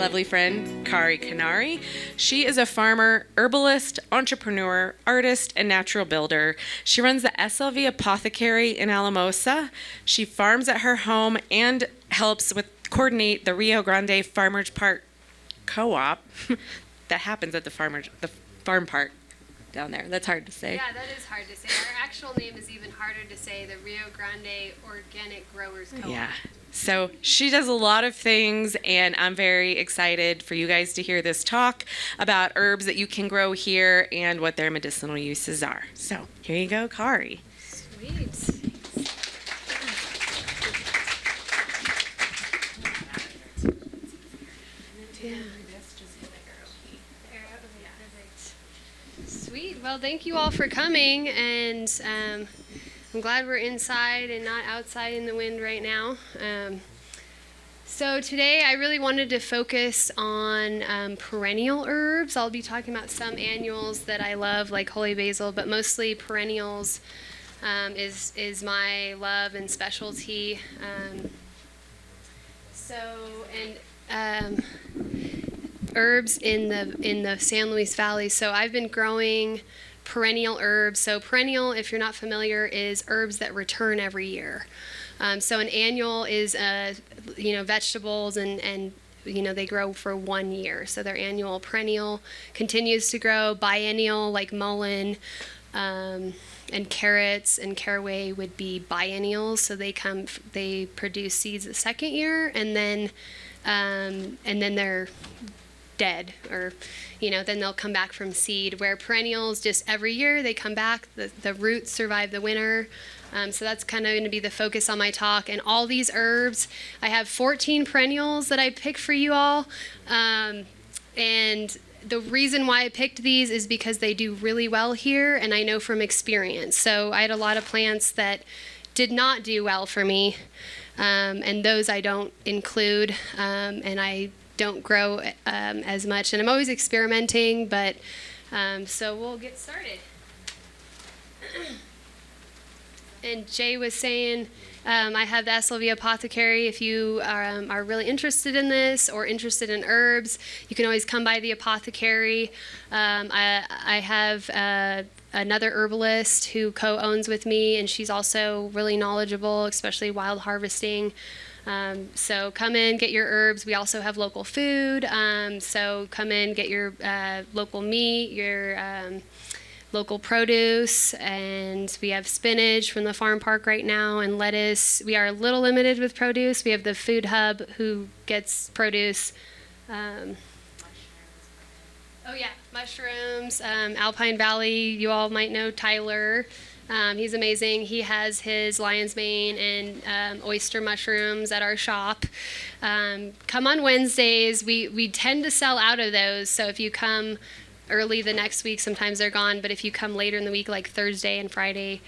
lovely friend, Cari Conari. She is a farmer, herbalist, entrepreneur, artist, and natural builder. She runs the SLV Apothecary in Alamosa. She farms at her home and helps coordinate the Rio Grande Farmers Park Co-op that happens at the farm park down there. That's hard to say. Yeah, that is hard to say. Our actual name is even harder to say, the Rio Grande Organic Growers Co-op. Yeah. So she does a lot of things, and I'm very excited for you guys to hear this talk about herbs that you can grow here and what their medicinal uses are. So here you go, Cari. Sweet. Sweet. Well, thank you all for coming, and I'm glad we're inside and not outside in the wind right now. So today I really wanted to focus on perennial herbs. I'll be talking about some annuals that I love, like holy basil, but mostly perennials is my love and specialty. Herbs in the San Luis Valley. So I've been growing perennial herbs. So perennial, if you're not familiar, is herbs that return every year. So an annual is vegetables and they grow for 1 year. So they're annual. Perennial continues to grow. Biennial, like mullein and carrots and caraway, would be biennials. So they produce seeds the second year, and then they're dead, or then they'll come back from seed. Where perennials, just every year they come back, the roots survive the winter. So that's kind of going to be the focus on my talk. And all these herbs, I have 14 perennials that I picked for you all, and the reason why I picked these is because they do really well here, and I know from experience. So I had a lot of plants that did not do well for me, and those I don't include, and I don't grow as much, and I'm always experimenting, but so we'll get started. And Jay was saying, I have the SLV Apothecary. If you are really interested in this or interested in herbs, you can always come by the apothecary. I have another herbalist who co-owns with me, and she's also really knowledgeable, especially wild harvesting. So come in, get your herbs. We also have local food. So come in, get your local meat, your local produce, and we have spinach from the farm park right now, and lettuce. We are a little limited with produce. We have the food hub who gets produce. Mushrooms. Alpine Valley, you all might know Tyler. He's amazing. He has his lion's mane and oyster mushrooms at our shop. Come on Wednesdays. We tend to sell out of those, so if you come early the next week, sometimes they're gone, but if you come later in the week, like Thursday and Friday,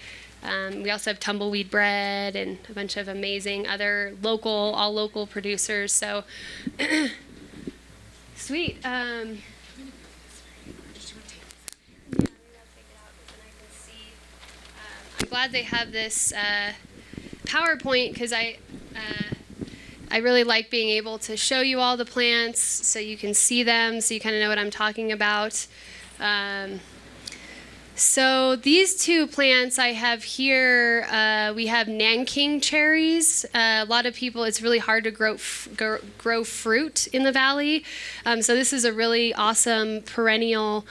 we also have tumbleweed bread and a bunch of amazing other all local producers. So sweet. I'm glad they have this PowerPoint, because I really like being able to show you all the plants so you can see them, so you kind of know what I'm talking about. So these two plants I have here, we have Nanking cherries. A lot of people, it's really hard to grow fruit in the valley. So this is a really awesome perennial.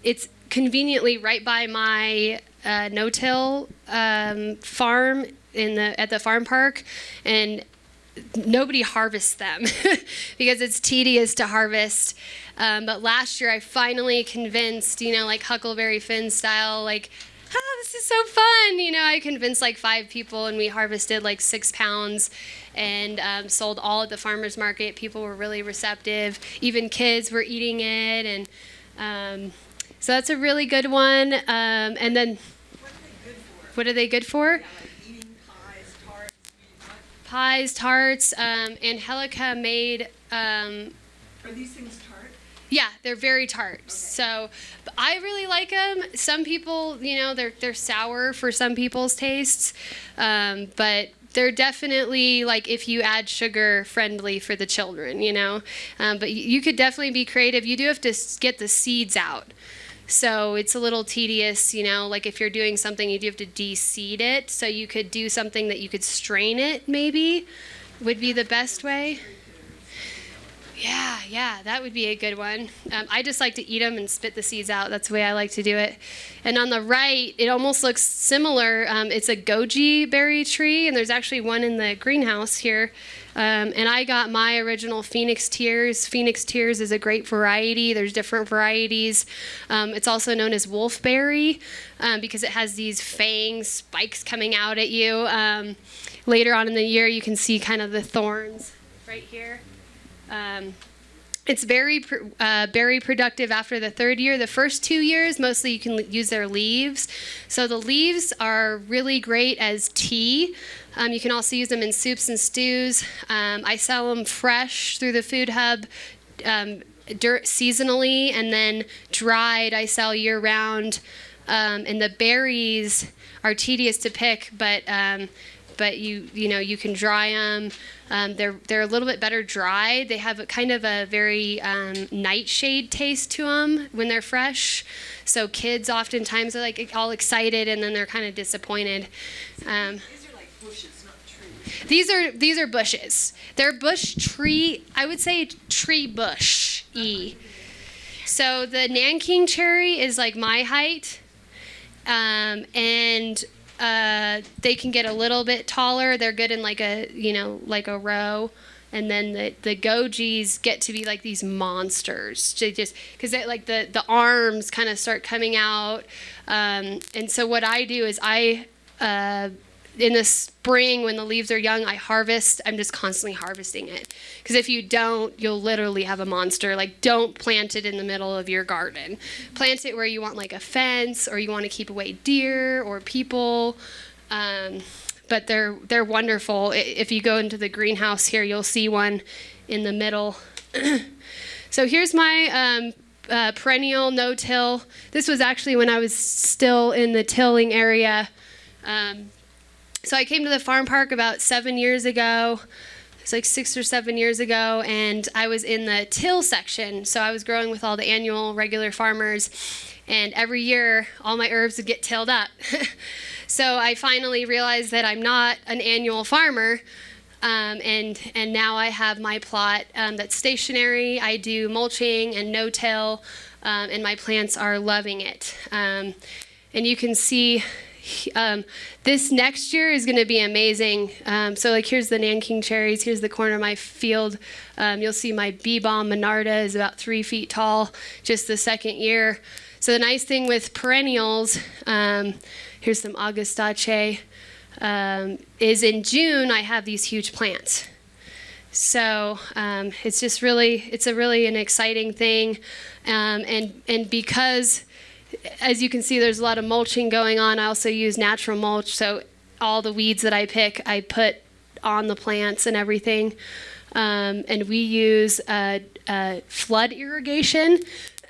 It's conveniently right by my no-till farm at the farm park, and nobody harvests them because it's tedious to harvest. But last year I finally convinced, like Huckleberry Finn style, this is so fun. I convinced like 5 people, and we harvested like 6 pounds and sold all at the farmer's market. People were really receptive. Even kids were eating it. And so that's a really good one. And then what are they good for? Pies, tarts. Angelica made. Are these things tart? Yeah, they're very tart. Okay. So I really like them. Some people, they're sour for some people's tastes. But they're definitely, like, if you add sugar, friendly for the children, you know. But you could definitely be creative. You do have to get the seeds out. So it's a little tedious, you know, like if you're doing something, you do have to de-seed it. So you could do something that you could strain it, maybe, would be the best way. Yeah, that would be a good one. I just like to eat them and spit the seeds out. That's the way I like to do it. And on the right, it almost looks similar. It's a goji berry tree, and there's actually one in the greenhouse here. And I got my original Phoenix Tears. Phoenix Tears is a great variety. There's different varieties. It's also known as wolfberry because it has these fang spikes coming out at you. Later on in the year, you can see kind of the thorns right here. It's very productive after the third year. The first 2 years, mostly you can use their leaves. So the leaves are really great as tea. You can also use them in soups and stews. I sell them fresh through the food hub seasonally, and then dried I sell year round. And the berries are tedious to pick, but you know you can dry them. They're a little bit better dried. They have a kind of a very nightshade taste to them when they're fresh. So kids oftentimes are like all excited and then they're kind of disappointed. These are like bushes, not trees. These are bushes. They're bush tree. I would say tree bush-y. So the Nanking cherry is like my height, and they can get a little bit taller. They're good in like a row. And then the gojis get to be like these monsters. They just, because like the arms kind of start coming out. And so what I do is in the spring when the leaves are young, I harvest. I'm just constantly harvesting it. Because if you don't, you'll literally have a monster. Like, don't plant it in the middle of your garden. Plant it where you want like a fence, or you want to keep away deer or people. But they're wonderful. If you go into the greenhouse here, you'll see one in the middle. So here's my perennial no-till. This was actually when I was still in the tilling area. So I came to the farm park about 7 years ago. It's like 6 or 7 years ago, and I was in the till section. So I was growing with all the annual regular farmers, and every year all my herbs would get tilled up. So I finally realized that I'm not an annual farmer, and now I have my plot that's stationary. I do mulching and no-till, and my plants are loving it. And you can see this next year is going to be amazing. So like here's the Nanking cherries. Here's the corner of my field. You'll see my bee balm Monarda is about 3 feet tall, just the second year. So the nice thing with perennials, here's some Augustaceae, is in June I have these huge plants. So it's really an exciting thing, and because, as you can see, there's a lot of mulching going on. I also use natural mulch, so all the weeds that I pick, I put on the plants and everything. And we use flood irrigation.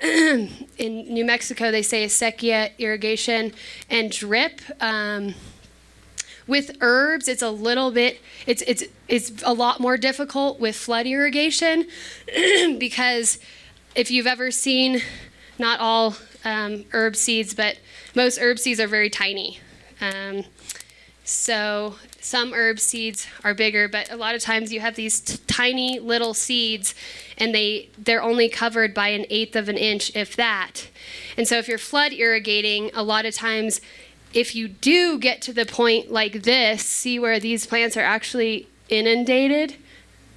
In New Mexico, they say acequia irrigation and drip. With herbs, it's a little bit, it's a lot more difficult with flood irrigation because if you've ever seen, not all herb seeds, but most herb seeds are very tiny. So some herb seeds are bigger, but a lot of times you have these tiny little seeds, and they're only covered by 1/8 of an inch, if that. And so if you're flood irrigating, a lot of times, if you do get to the point like this, see where these plants are actually inundated,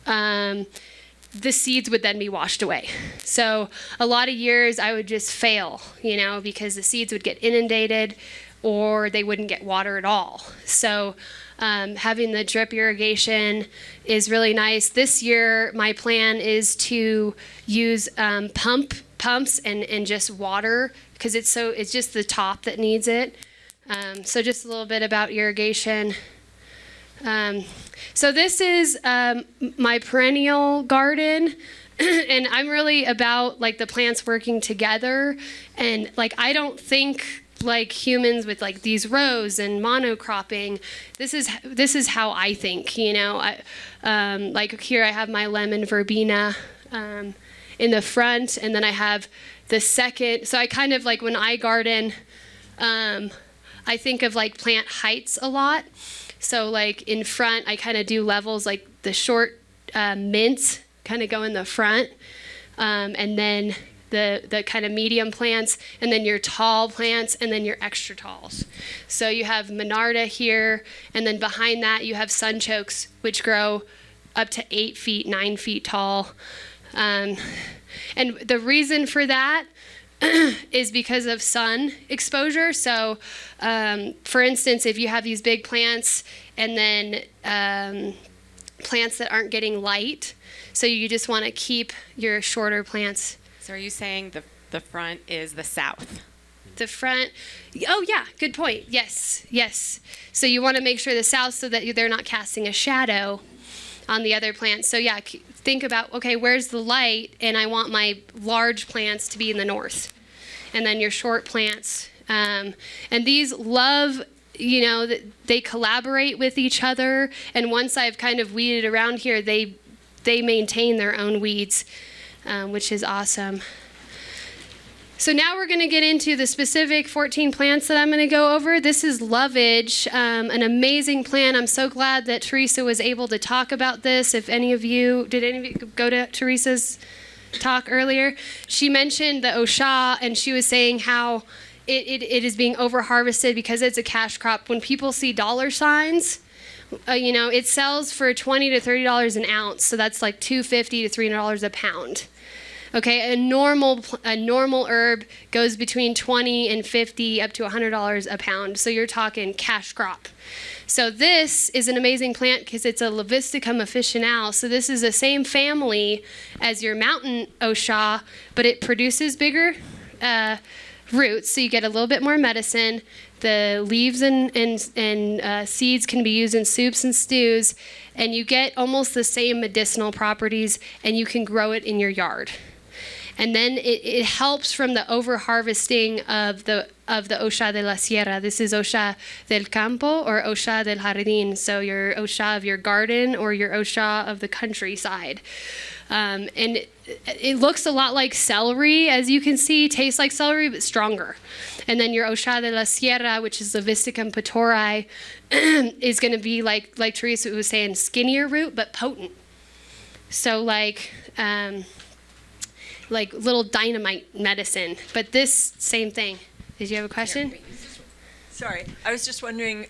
the seeds would then be washed away. So a lot of years I would just fail, because the seeds would get inundated or they wouldn't get water at all. So having the drip irrigation is really nice. This year my plan is to use pumps and just water, because it's just the top that needs it. So just a little bit about irrigation. So this is my perennial garden, and I'm really about like the plants working together. And like I don't think like humans with like these rows and monocropping. This is how I think, you know. Like here I have my lemon verbena in the front, and then I have the second. So I kind of like when I garden, I think of like plant heights a lot. So like in front, I kind of do levels, like the short mints kind of go in the front, and then the kind of medium plants, and then your tall plants, and then your extra talls. So you have Monarda here, and then behind that you have sunchokes, which grow up to 8 feet, 9 feet tall. And the reason for that is because of sun exposure. So, for instance, if you have these big plants and then plants that aren't getting light, so you just want to keep your shorter plants. So are you saying the front is the south? The front, oh yeah, good point. Yes. So you want to make sure the south so that they're not casting a shadow on the other plants. So yeah, think about, okay, where's the light? And I want my large plants to be in the north. And then your short plants. And these love, you know, they collaborate with each other. And once I've kind of weeded around here, they maintain their own weeds, which is awesome. So now we're going to get into the specific 14 plants that I'm going to go over. This is lovage, an amazing plant. I'm so glad that Teresa was able to talk about this. Did any of you go to Teresa's talk earlier? She mentioned the osha, and she was saying how it is being over-harvested because it's a cash crop. When people see dollar signs, you know, it sells for $20 to $30 an ounce, so that's like $250 to $300 a pound. Okay, a normal herb goes between $20 and $50 up to $100 a pound. So you're talking cash crop. So this is an amazing plant because it's a Levisticum officinale. So this is the same family as your mountain osha, but it produces bigger roots, so you get a little bit more medicine. The leaves and seeds can be used in soups and stews, and you get almost the same medicinal properties, and you can grow it in your yard. And then it helps from the over-harvesting of the osha de la sierra. This is osha del campo or osha del jardín, so your osha of your garden or your osha of the countryside. And it looks a lot like celery, as you can see, tastes like celery, but stronger. And then your osha de la sierra, which is Levisticum petori, is going to be like Teresa was saying, skinnier root, but potent. So like little dynamite medicine. But this, same thing. Did you have a question? Sorry, I was just wondering,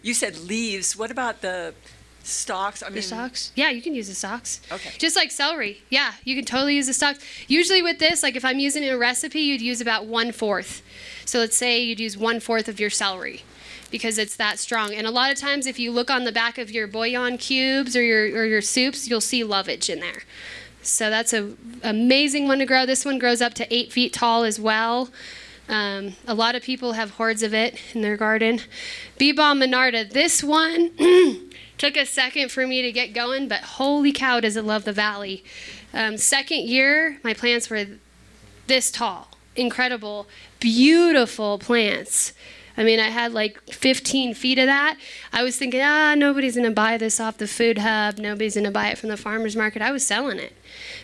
you said leaves. What about the stalks? The stalks? Yeah, you can use the stalks. Okay. Just like celery. Yeah, you can totally use the stalks. Usually with this, like if I'm using it in a recipe, you'd use about 1/4. So let's say you'd use 1/4 of your celery because it's that strong. And a lot of times if you look on the back of your bouillon cubes or your soups, you'll see lovage in there. So that's an amazing one to grow. This one grows up to 8 feet tall as well. A lot of people have hordes of it in their garden. Bee-balm monarda. This one took a second for me to get going, but holy cow, does it love the valley. Second year, my plants were this tall. Incredible, beautiful plants. I mean, I had like 15 feet of that. I was thinking, nobody's going to buy this off the food hub. Nobody's going to buy it from the farmer's market. I was selling it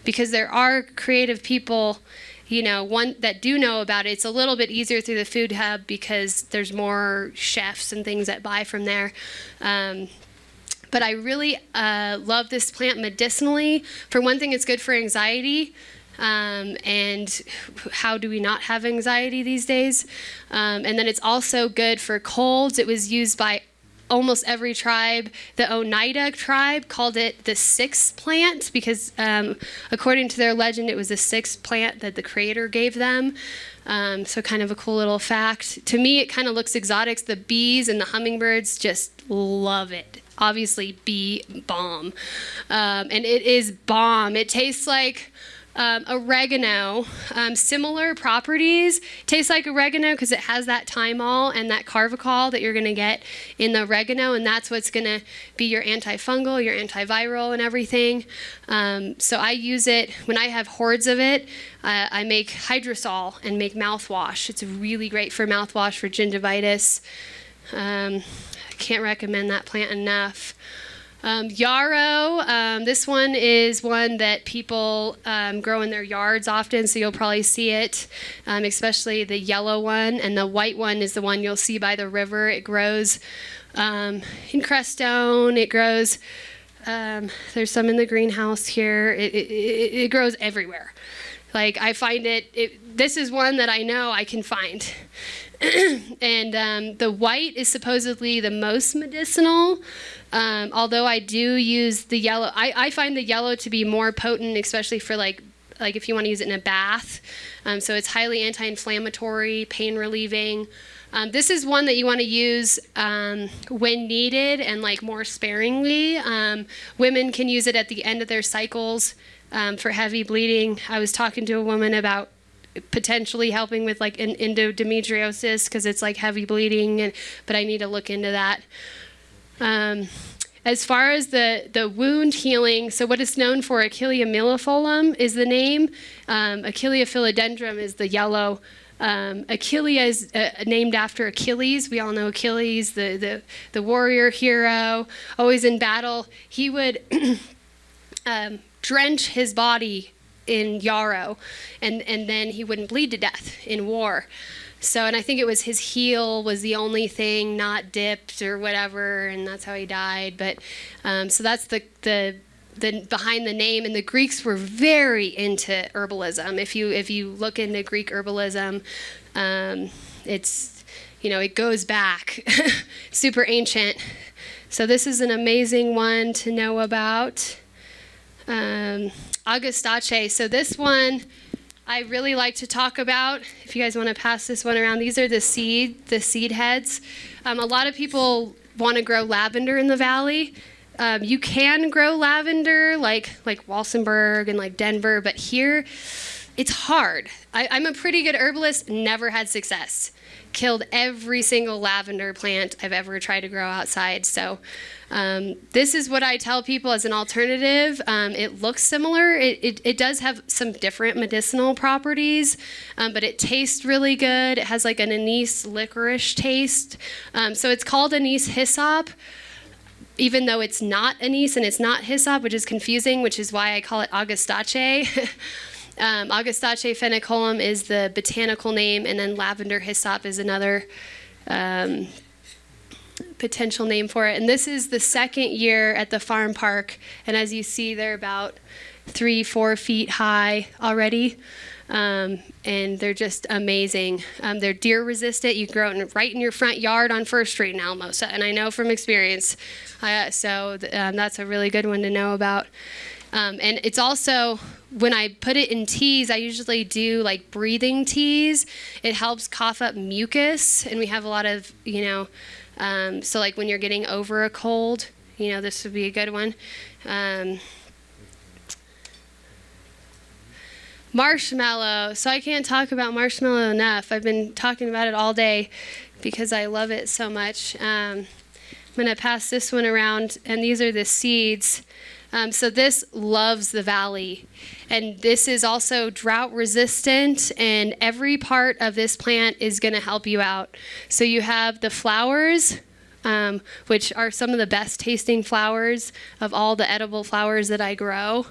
because there are creative people, you know, one that do know about it. It's a little bit easier through the food hub because there's more chefs and things that buy from there. But I really love this plant medicinally. For one thing, it's good for anxiety. And how do we not have anxiety these days? And then it's also good for colds. It was used by almost every tribe. The Oneida tribe called it the sixth plant because according to their legend, it was the sixth plant that the Creator gave them. So kind of a cool little fact. To me, it kind of looks exotic. The bees and the hummingbirds just love it. Obviously, bee balm. And it is bomb. It tastes like Oregano, similar properties. Tastes like oregano because it has that thymol and that carvacol that you're going to get in the oregano, and that's what's going to be your antifungal, your antiviral, and everything. So I use it when I have hordes of it. I make hydrosol and make mouthwash. It's really great for mouthwash for gingivitis. I can't recommend that plant enough. Yarrow, this one is one that people grow in their yards often, so you'll probably see it, especially the yellow one, and the white one is the one you'll see by the river. It grows in Crestone, it grows, there's some in the greenhouse here, it grows everywhere. Like, I find this is one that I know I can find. And the white is supposedly the most medicinal, although I do use the yellow. I find the yellow to be more potent, especially for like if you want to use it in a bath. So it's highly anti-inflammatory, pain relieving. This is one that you want to use when needed and like more sparingly. Women can use it at the end of their cycles for heavy bleeding. I was talking to a woman about potentially helping with like an endometriosis because it's like heavy bleeding, but I need to look into that. As far as the wound healing, so what it's known for, Achillea millefolium is the name. Achillea philodendron is the yellow. Achillea is named after Achilles. We all know Achilles, the warrior hero, always in battle. He would drench his body in yarrow, and then he wouldn't bleed to death in war. So, and I think it was his heel was the only thing not dipped or whatever, and that's how he died. But so that's the behind the name. And the Greeks were very into herbalism. If you look into Greek herbalism, it's it goes back super ancient. So this is an amazing one to know about. Augustaceae. So this one I really like to talk about. If you guys want to pass this one around, these are the seed heads. A lot of people want to grow lavender in the valley. You can grow lavender like Walsenburg and like Denver, but here it's hard. I'm a pretty good herbalist, never had success. Killed every single lavender plant I've ever tried to grow outside. So this is what I tell people as an alternative. It looks similar. It does have some different medicinal properties, but it tastes really good. It has like an anise licorice taste. So it's called anise hyssop, even though it's not anise and it's not hyssop, which is confusing, which is why I call it Augustaceae. Augustaceae feniculum is the botanical name, and then lavender hyssop is another potential name for it. And this is the second year at the farm park, and as you see, they're about 3-4 feet high already, and they're just amazing. They're deer resistant. You can grow it right in your front yard on First Street in Alamosa, and I know from experience. So that's a really good one to know about. And it's also, when I put it in teas, I usually do like breathing teas. It helps cough up mucus, and we have a lot of, so like when you're getting over a cold, this would be a good one. Marshmallow. So I can't talk about marshmallow enough. I've been talking about it all day because I love it so much. I'm going to pass this one around, and these are the seeds. So this loves the valley, and this is also drought resistant, and every part of this plant is going to help you out. So you have the flowers, which are some of the best tasting flowers of all the edible flowers that I grow,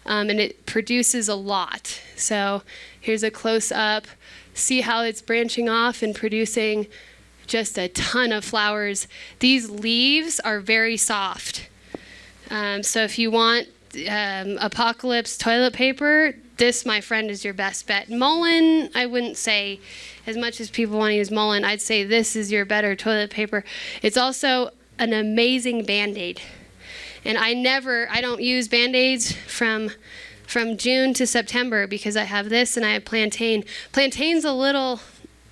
and it produces a lot. So here's a close-up. See how it's branching off and producing just a ton of flowers. These leaves are very soft. So if you want apocalypse toilet paper, this, my friend, is your best bet. Mullein, I wouldn't say, as much as people want to use mullein, I'd say this is your better toilet paper. It's also an amazing Band-Aid. And I don't use Band-Aids from June to September because I have this and I have plantain. Plantain's a little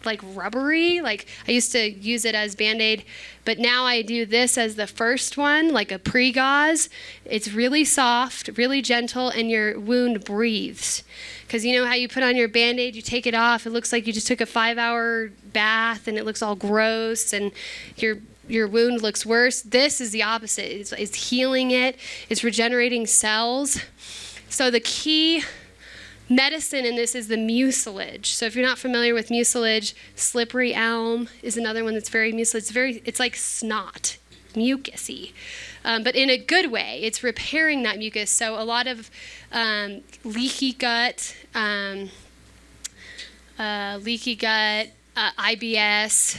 like rubbery. Like I used to use it as Band-Aid, but now I do this as the first one, like a pre-gauze. It's really soft, really gentle, and your wound breathes. Because you know how you put on your Band-Aid, you take it off, it looks like you just took a 5-hour bath and it looks all gross and your wound looks worse. This is the opposite. It's healing it. It's regenerating cells. So the key medicine in this is the mucilage. So if you're not familiar with mucilage, slippery elm is another one that's very mucilage. It's like snot, mucusy, but in a good way. It's repairing that mucus. So a lot of leaky gut, IBS,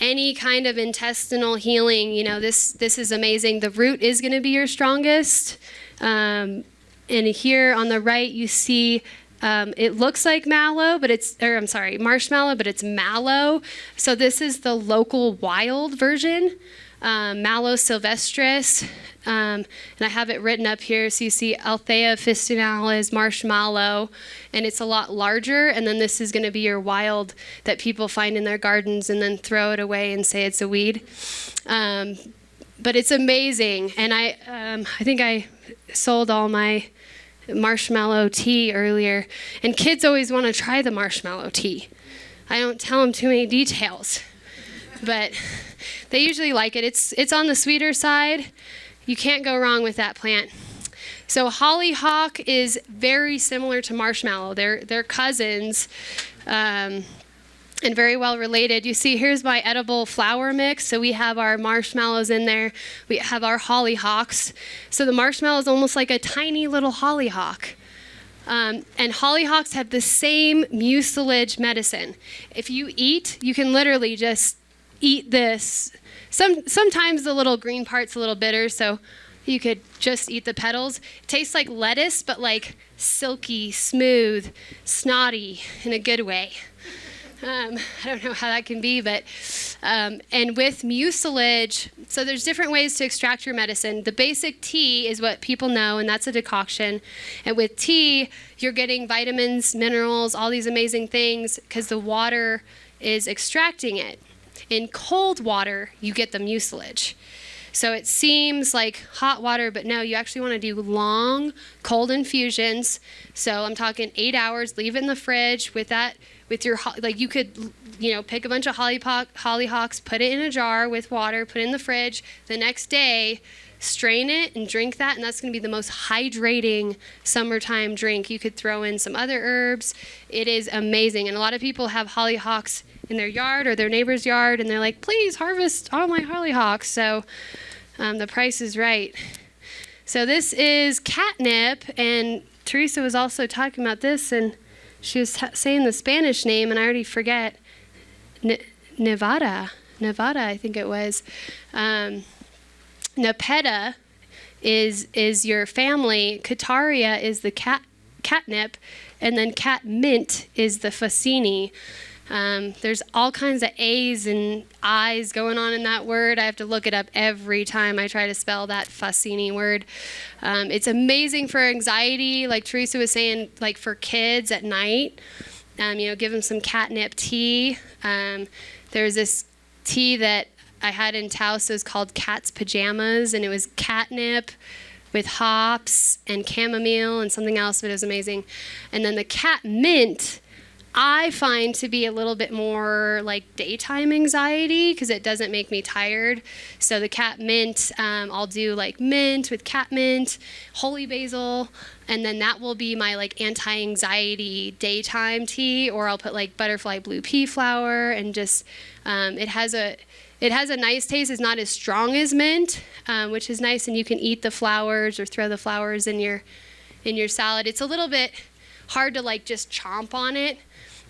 any kind of intestinal healing, this is amazing. The root is going to be your strongest. And here on the right, you see it looks like marshmallow, but it's mallow. So this is the local wild version, Mallow sylvestris. And I have it written up here. So you see Althea officinalis marshmallow, and it's a lot larger. And then this is going to be your wild that people find in their gardens and then throw it away and say it's a weed. But it's amazing. And I think I sold all my marshmallow tea earlier. And kids always want to try the marshmallow tea. I don't tell them too many details, but they usually like it. It's on the sweeter side. You can't go wrong with that plant. So hollyhock is very similar to marshmallow. They're cousins, and very well related. You see, here's my edible flour mix. So we have our marshmallows in there. We have our hollyhocks. So the marshmallow is almost like a tiny little hollyhock. And hollyhocks have the same mucilage medicine. If you eat, you can literally just eat this. Sometimes the little green part's a little bitter, so you could just eat the petals. It tastes like lettuce, but like silky, smooth, snotty in a good way. I don't know how that can be, but and with mucilage, so there's different ways to extract your medicine. The basic tea is what people know, and that's a decoction. And with tea, you're getting vitamins, minerals, all these amazing things because the water is extracting it. In cold water, you get the mucilage. So it seems like hot water, but no, you actually want to do long, cold infusions. So I'm talking 8 hours, leave it in the fridge with your, like you could, pick a bunch of hollyhocks, put it in a jar with water, put it in the fridge. The next day, strain it and drink that, and that's going to be the most hydrating summertime drink. You could throw in some other herbs. It is amazing. And a lot of people have hollyhocks in their yard or their neighbor's yard, and they're like, please harvest all my hollyhocks. So the price is right. So this is catnip, and Teresa was also talking about this, and she was saying the Spanish name, and I already forget. Nevada, I think it was. Nepeta is your family. Cataria is the catnip, and then catmint is the Fassini. There's all kinds of A's and I's going on in that word. I have to look it up every time I try to spell that Fassini word. It's amazing for anxiety, like Teresa was saying, like for kids at night. Give them some catnip tea. There's this tea that I had in Taos. It was called Cat's Pajamas, and it was catnip with hops and chamomile and something else, but it was amazing. And then the catmint, I find to be a little bit more like daytime anxiety because it doesn't make me tired. So the catmint, I'll do like mint with catmint, holy basil, and then that will be my like anti-anxiety daytime tea. Or I'll put like butterfly blue pea flower and just it has a nice taste. It's not as strong as mint, which is nice, and you can eat the flowers or throw the flowers in your salad. It's a little bit hard to like just chomp on it.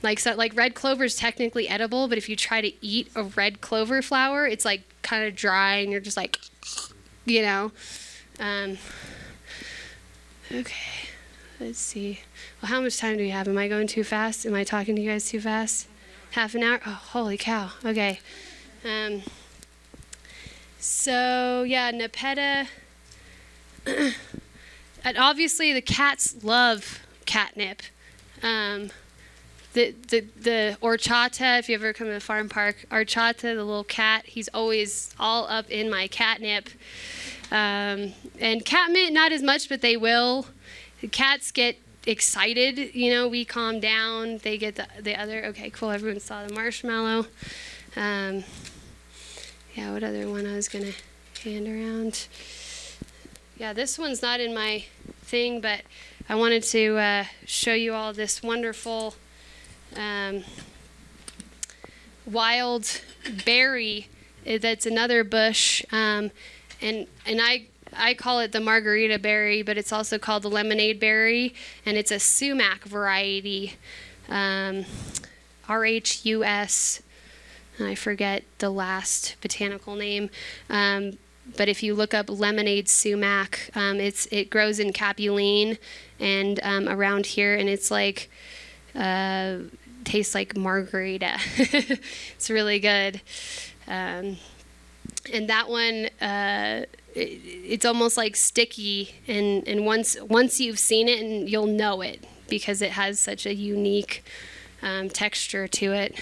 Like red clover is technically edible, but if you try to eat a red clover flower, it's like kind of dry, and you're just like, Okay, let's see. Well, how much time do we have? Am I going too fast? Am I talking to you guys too fast? Half an hour? Oh, holy cow. Okay. So yeah, Nepeta. And obviously the cats love catnip. the horchata, if you ever come to the farm park, horchata, the little cat, he's always all up in my catnip. And catmint, not as much, but they will. The cats get excited, we calm down. They get the other, okay, cool, everyone saw the marshmallow. What other one I was going to hand around? Yeah, this one's not in my thing, but I wanted to show you all this wonderful wild berry. That's another bush, and I call it the margarita berry, but it's also called the lemonade berry, and it's a sumac variety, RHUS. I forget the last botanical name, but if you look up lemonade sumac, it grows in Capuline and around here, and it's like tastes like margarita. It's really good, and that one it's almost like sticky, and once you've seen it, and you'll know it because it has such a unique texture to it.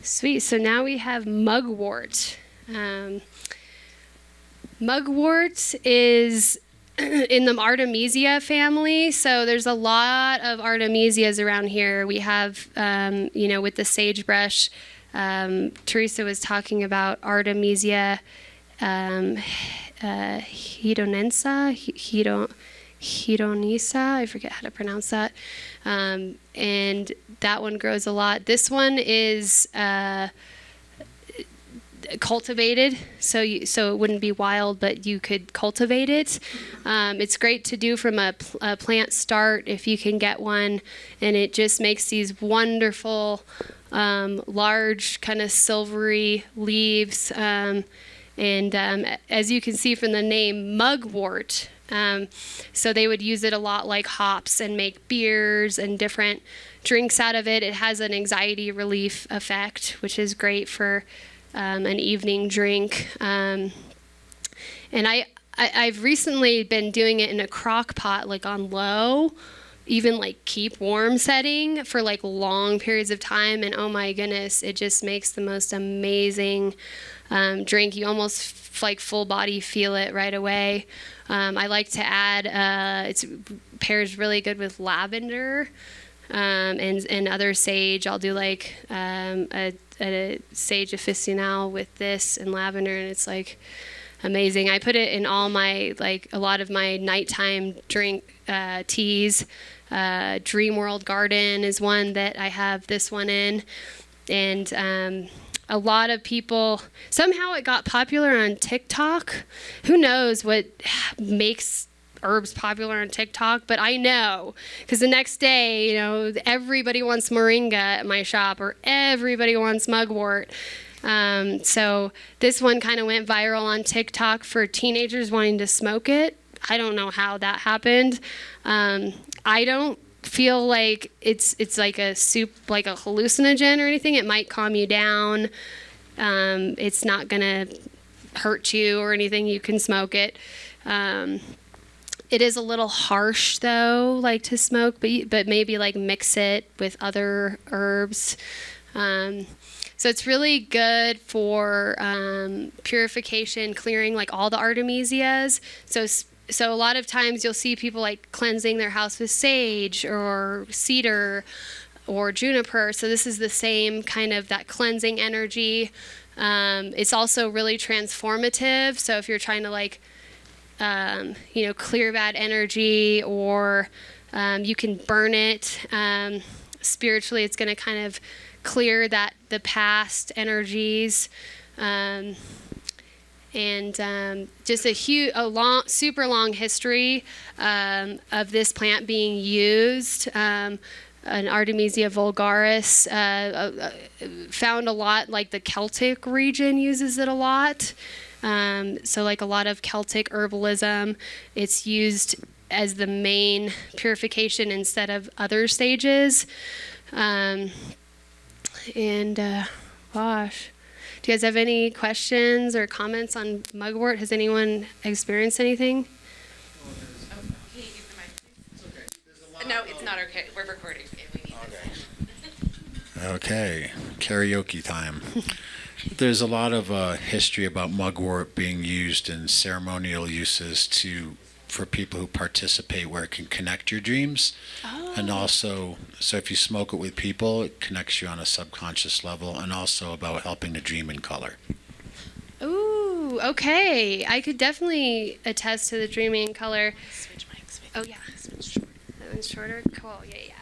Sweet. So now we have mugwort. Mugwort is in the Artemisia family. So there's a lot of Artemisias around here. We have, with the sagebrush. Teresa was talking about Artemisia hedonisa. I forget how to pronounce that. And that one grows a lot. This one is cultivated, so it wouldn't be wild, but you could cultivate it. It's great to do from a plant start if you can get one, and it just makes these wonderful large kind of silvery leaves. And as you can see from the name, mugwort. So they would use it a lot like hops and make beers and different drinks out of it. It has an anxiety relief effect, which is great for an evening drink. And I've recently been doing it in a crock pot, like on low, even like keep warm setting for like long periods of time. And oh my goodness, it just makes the most amazing drink. You almost like full body feel it right away. I like to add, it pairs really good with lavender and other sage. I'll do like a sage officinal with this and lavender, and it's like amazing. I put it in all my, like a lot of my nighttime drink teas. Dream World Garden is one that I have this one in, and a lot of people, somehow it got popular on TikTok. Who knows what makes herbs popular on TikTok, but I know because the next day, everybody wants moringa at my shop, or everybody wants mugwort. So this one kind of went viral on TikTok for teenagers wanting to smoke it. I don't know how that happened. I don't feel like it's like a like a hallucinogen or anything. It might calm you down. It's not gonna hurt you or anything. You can smoke it. It is a little harsh though, like to smoke, but maybe like mix it with other herbs. So it's really good for purification, clearing like all the artemisias. So a lot of times you'll see people like cleansing their house with sage or cedar or juniper. So this is the same kind of that cleansing energy. It's also really transformative. So if you're trying to like, clear bad energy, or you can burn it. Spiritually, it's going to kind of clear the past energies. And just a super long history of this plant being used. An Artemisia vulgaris found a lot, like the Celtic region uses it a lot. So like a lot of Celtic herbalism, it's used as the main purification instead of other stages. Gosh. Do you guys have any questions or comments on mugwort? Has anyone experienced anything? No, it's not. not okay. We're recording. We need Okay, karaoke time. There's a lot of history about mugwort being used in ceremonial uses for people who participate, where it can connect your dreams. And also, so if you smoke it with people, it connects you on a subconscious level, and also about helping to dream in color. Ooh, okay. I could definitely attest to the dreaming color. Switch mics. Oh, yeah. That one's shorter? Cool, yeah.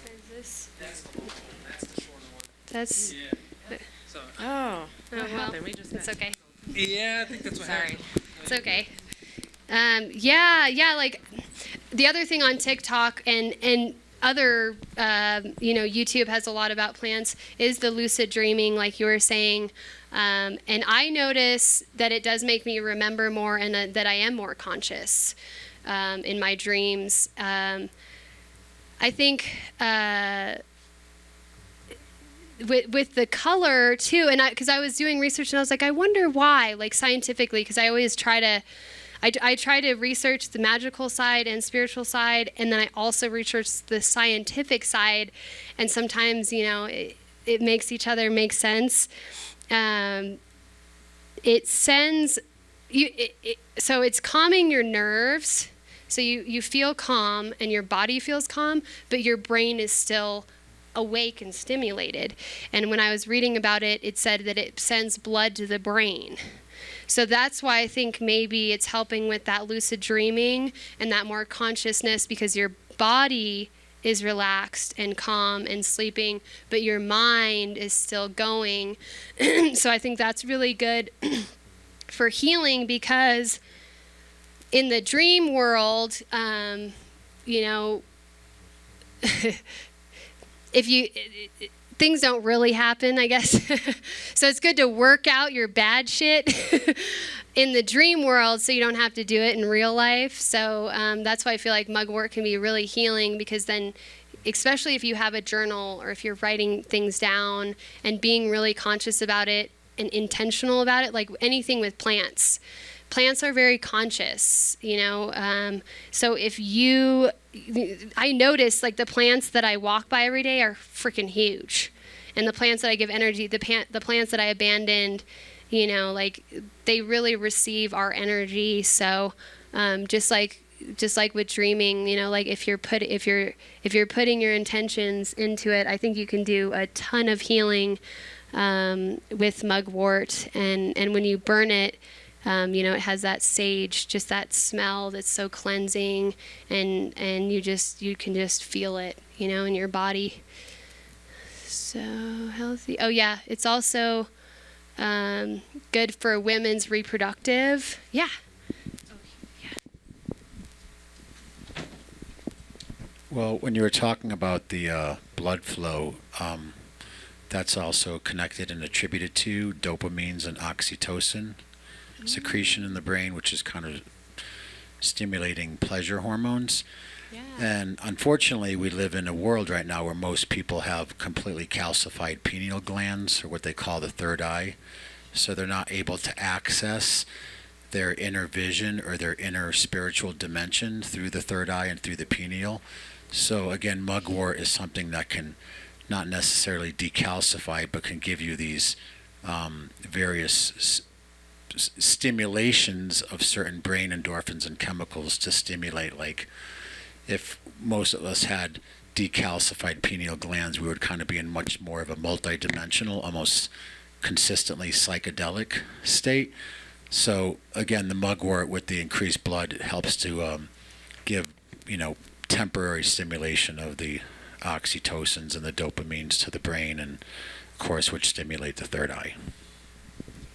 Is this? That's... Oh, what well, happened? We just it's okay. Yeah, I think that's what Sorry. happened. It's okay. Yeah, like the other thing on TikTok and other, YouTube has a lot about plants is the lucid dreaming, like you were saying. And I notice that it does make me remember more and that I am more conscious in my dreams. I think with the color too, and because I was doing research and I was like, I wonder why, like scientifically, because I always try to. I try to research the magical side and spiritual side, and then I also research the scientific side, and sometimes, it makes each other make sense. It sends you, so it's calming your nerves, so you feel calm and your body feels calm, but your brain is still awake and stimulated. And when I was reading about it, it said that it sends blood to the brain. So that's why I think maybe it's helping with that lucid dreaming and that more consciousness, because your body is relaxed and calm and sleeping, but your mind is still going. So I think that's really good for healing, because in the dream world, things don't really happen, I guess. So it's good to work out your bad shit in the dream world so you don't have to do it in real life. So that's why I feel like mugwort can be really healing, because then, especially if you have a journal or if you're writing things down and being really conscious about it and intentional about it, like anything with plants. Plants are very conscious, so I notice, like, the plants that I walk by every day are freaking huge. And the plants that I give energy, the plants that I abandoned, like, they really receive our energy. So just like with dreaming, like if you're putting your intentions into it, I think you can do a ton of healing with mugwort. And when you burn it, it has that sage, just that smell that's so cleansing, and you can just feel it, in your body. So healthy. Oh yeah, it's also good for women's reproductive. Yeah. Well, when you were talking about the blood flow, that's also connected and attributed to dopamines and oxytocin secretion in the brain, which is kind of stimulating pleasure hormones. Yeah. And unfortunately, we live in a world right now where most people have completely calcified pineal glands, or what they call the third eye. So they're not able to access their inner vision or their inner spiritual dimension through the third eye and through the pineal. So again, mugwort is something that can not necessarily decalcify, but can give you these various stimulations of certain brain endorphins and chemicals to stimulate. Like, if most of us had decalcified pineal glands, we would kind of be in much more of a multidimensional, almost consistently psychedelic state. So again, the mugwort with the increased blood helps to give, temporary stimulation of the oxytocins and the dopamines to the brain, and of course, which stimulate the third eye.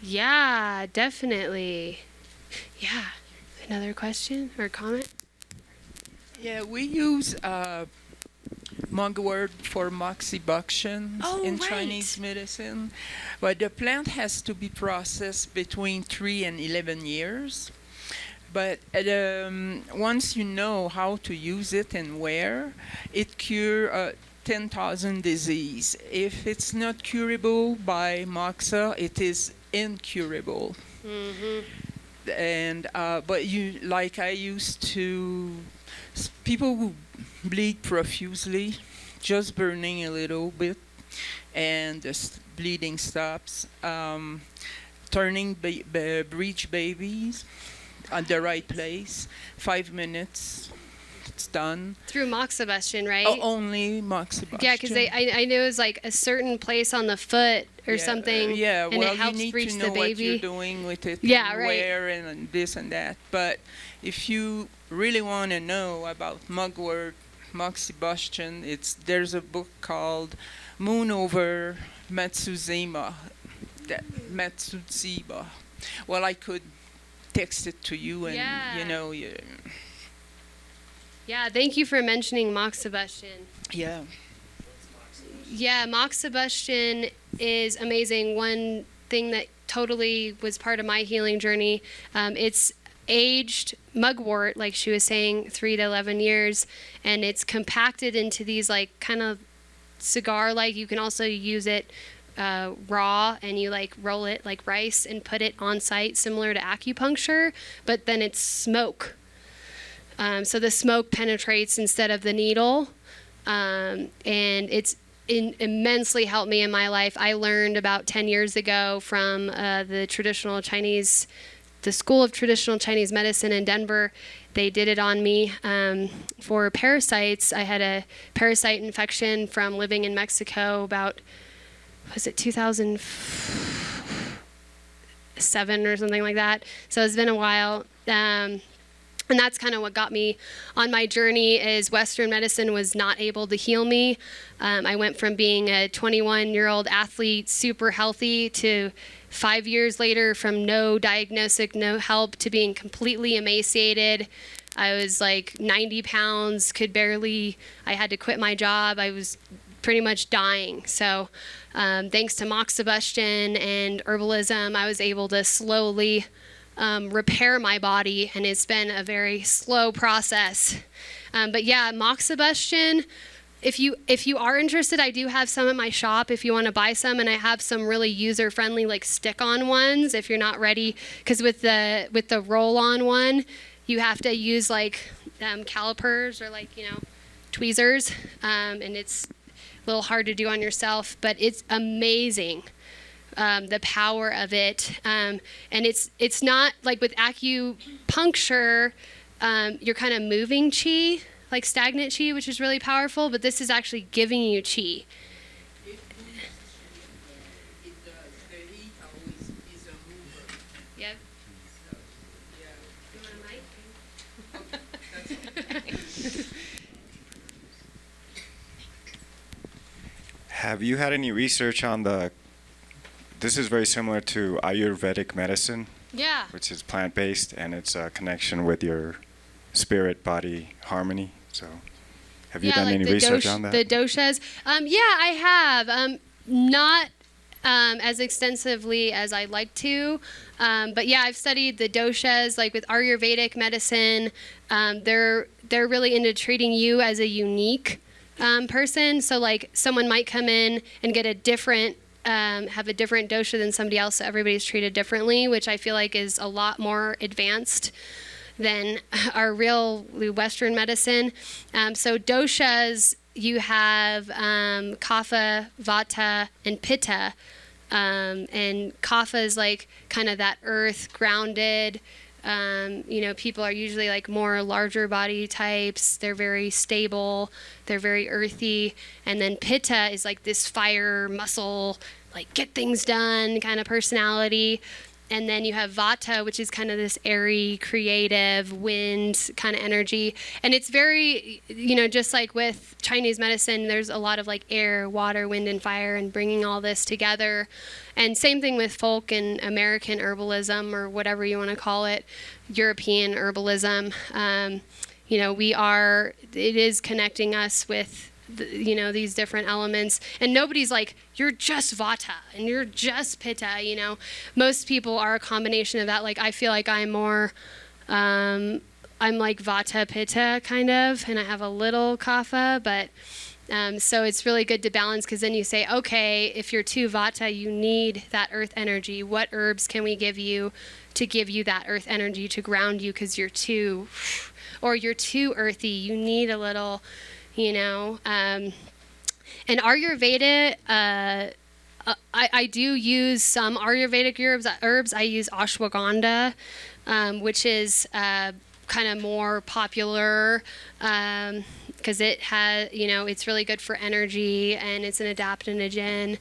Yeah, definitely. Yeah. Another question or comment? Yeah, we use mugwort for moxibustion in right. Chinese medicine, but the plant has to be processed between 3 and 11 years. But once you know how to use it and where, it cures 10,000 disease. If it's not curable by moxa, it is incurable. Mm-hmm. And but I used to People who bleed profusely, just burning a little bit, and the bleeding stops. Turning breech babies at the right place, 5 minutes, it's done. Through moxibustion, right? Oh, only moxibustion. Yeah, because I knew it was like a certain place on the foot or something. Yeah, and well, it helps you need breach to the know what baby. you're doing with it, Yeah, and right. where, and this and that. But if you really want to know about mugwort, moxibustion, there's a book called Moon Over Matsushima. Matsushima. Well, I could text it to you, and Yeah. Yeah, thank you for mentioning moxibustion. Yeah. Yeah, moxibustion is amazing. One thing that totally was part of my healing journey. It's aged mugwort, like she was saying, 3 to 11 years, and it's compacted into these like kind of cigar-like. You can also use it raw, and you like roll it like rice and put it on site, similar to acupuncture, but then it's smoke. So the smoke penetrates instead of the needle, and it's immensely helped me in my life. I learned about 10 years ago from the School of Traditional Chinese Medicine in Denver. They did it on me for parasites. I had a parasite infection from living in Mexico about, was it 2007 or something like that? So it's been a while. And that's kind of what got me on my journey, is Western medicine was not able to heal me. I went from being a 21-year-old athlete, super healthy, to 5 years later from no diagnosis, no help, to being completely emaciated. I was like 90 pounds, I had to quit my job. I was pretty much dying. So thanks to moxibustion and herbalism, I was able to slowly repair my body, and it's been a very slow process. But yeah, moxibustion, if you are interested, I do have some at my shop if you want to buy some, and I have some really user-friendly like stick-on ones if you're not ready, because with the roll-on one, you have to use like calipers or like, tweezers, and it's a little hard to do on yourself, but it's amazing. The power of it, and it's not like with acupuncture, you're kind of moving chi, like stagnant chi, which is really powerful, but this is actually giving you chi. Yep. You want a mic? Have you had any research on this is very similar to Ayurvedic medicine, Yeah. which is plant-based, and it's a connection with your spirit-body harmony. So have you done like any research on that? The doshas. Yeah, I have. Not as extensively as I'd like to. But yeah, I've studied the doshas, like with Ayurvedic medicine. They're really into treating you as a unique person. So like someone might come in and get a different have a different dosha than somebody else, so everybody's treated differently, which I feel like is a lot more advanced than our real Western medicine. So doshas, you have kapha, vata, and pitta. And kapha is like kind of that earth grounded. People are usually like more larger body types. They're very stable. They're very earthy. And then pitta is like this fire, muscle, like get things done kind of personality. And then you have vata, which is kind of this airy, creative, wind kind of energy. And it's very, just like with Chinese medicine, there's a lot of like air, water, wind, and fire, and bringing all this together. And same thing with folk and American herbalism, or whatever you want to call it, European herbalism. It is connecting us with these different elements, and nobody's like, you're just vata and you're just pitta. Most people are a combination of that. Like, I feel like I'm more I'm like vata pitta kind of, and I have a little kapha, but So it's really good to balance, because then you say, okay, if you're too vata, you need that earth energy. What herbs can we give you to give you that earth energy to ground you, because you're too, or you're too earthy. You need a little, and Ayurveda, I do use some Ayurvedic herbs. I use ashwagandha, which is kind of more popular, because it has, it's really good for energy, and it's an adaptogen.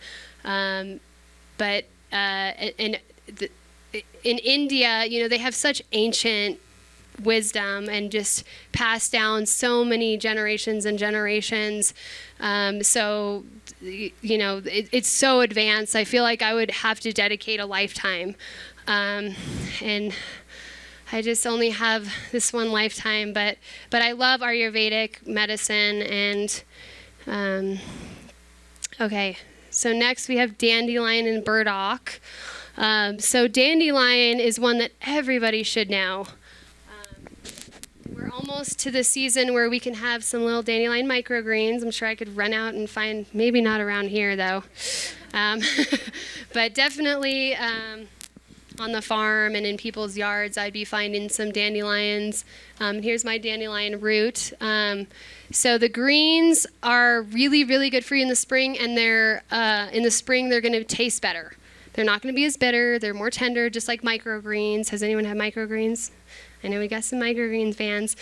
But in India, they have such ancient wisdom and just passed down so many generations and generations. So, it's so advanced. I feel like I would have to dedicate a lifetime. And I just only have this one lifetime, but I love Ayurvedic medicine. And okay, so next we have dandelion and burdock. So dandelion is one that everybody should know. We're almost to the season where we can have some little dandelion microgreens. I'm sure I could run out and find, maybe not around here though, but definitely on the farm and in people's yards, I'd be finding some dandelions. Here's my dandelion root. So the greens are really, really good for you in the spring, and they're in the spring they're going to taste better. They're not going to be as bitter. They're more tender, just like microgreens. Has anyone had microgreens? I know we got some microgreen fans.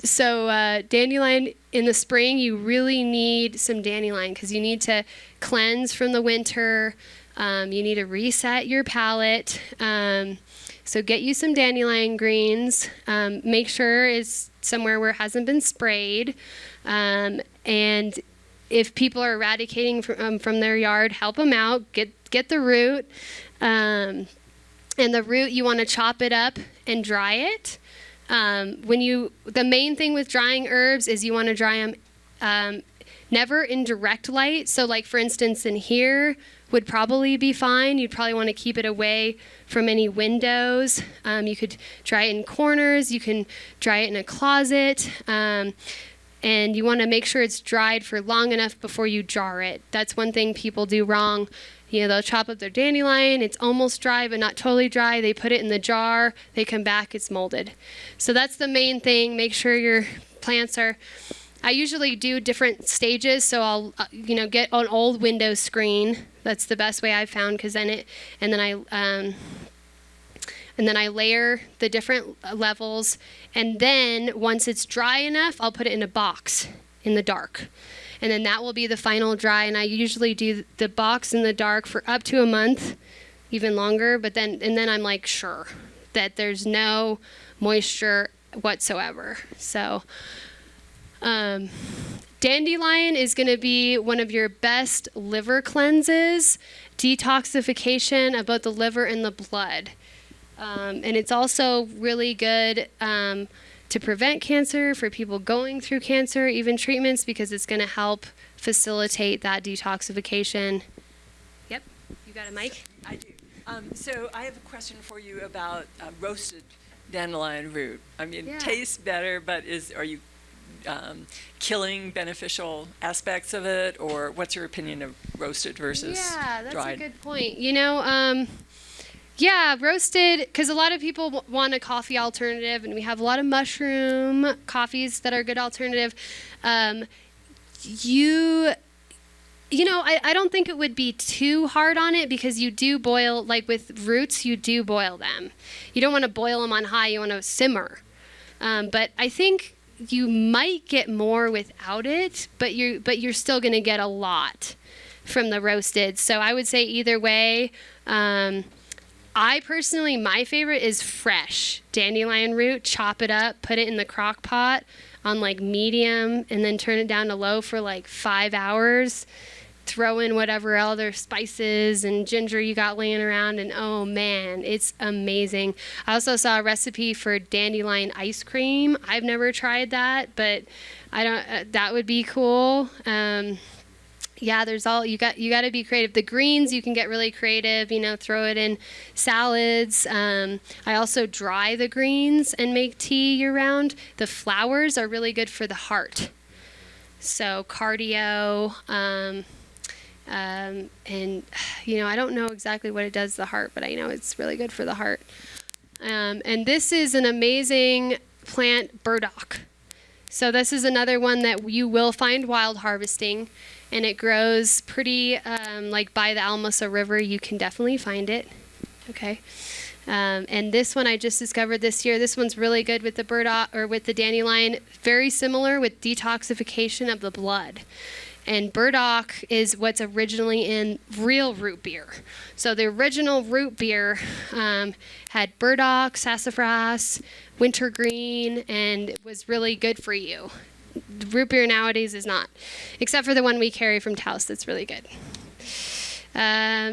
So dandelion in the spring, you really need some dandelion, because you need to cleanse from the winter. You need to reset your palate. So get you some dandelion greens. Make sure it's somewhere where it hasn't been sprayed. And if people are eradicating from their yard, help them out. Get the root. And the root, you want to chop it up and dry it. The main thing with drying herbs is you want to dry them never in direct light. So like for instance in here would probably be fine. You'd probably want to keep it away from any windows. You could dry it in corners. You can dry it in a closet. And you want to make sure it's dried for long enough before you jar it. That's one thing people do wrong. They'll chop up their dandelion, it's almost dry but not totally dry. They put it in the jar, they come back, it's molded. So that's the main thing. Make sure your plants are, I usually do different stages, so I'll get an old window screen. That's the best way I've found, because then I layer the different levels, and then once it's dry enough, I'll put it in a box in the dark. And then that will be the final dry, and I usually do the box in the dark for up to a month, even longer, but then I'm like sure that there's no moisture whatsoever. So dandelion is going to be one of your best liver cleanses, detoxification of both the liver and the blood. And it's also really good to prevent cancer, for people going through cancer, even treatments, because it's going to help facilitate that detoxification. Yep, you got a mic? I do. So I have a question for you about roasted dandelion root. I mean, Yeah. it tastes better, but are you killing beneficial aspects of it, or what's your opinion of roasted versus that's dried? a good point. Yeah, roasted, because a lot of people want a coffee alternative, and we have a lot of mushroom coffees that are a good alternative. I don't think it would be too hard on it, because you do boil, like with roots, you do boil them. You don't want to boil them on high, you want to simmer. But I think you might get more without it, but you're still going to get a lot from the roasted. So I would say either way. I personally, my favorite is fresh dandelion root. Chop it up, put it in the crock pot on like medium, and then turn it down to low for like 5 hours. Throw in whatever other spices and ginger you got laying around, and oh man, it's amazing. I also saw a recipe for dandelion ice cream. I've never tried that, but that would be cool. Yeah, you got to be creative. The greens, you can get really creative, throw it in salads. I also dry the greens and make tea year round. The flowers are really good for the heart. So cardio, and I don't know exactly what it does to the heart, but I know it's really good for the heart. And this is an amazing plant, burdock. So this is another one that you will find wild harvesting, and it grows pretty like by the Alamosa River. You can definitely find it. Okay. And this one I just discovered this year. This one's really good with the burdock or with the dandelion. Very similar with detoxification of the blood. And burdock is what's originally in real root beer. So the original root beer had burdock, sassafras, wintergreen, and it was really good for you. Root beer nowadays is not, except for the one we carry from Taos that's really good.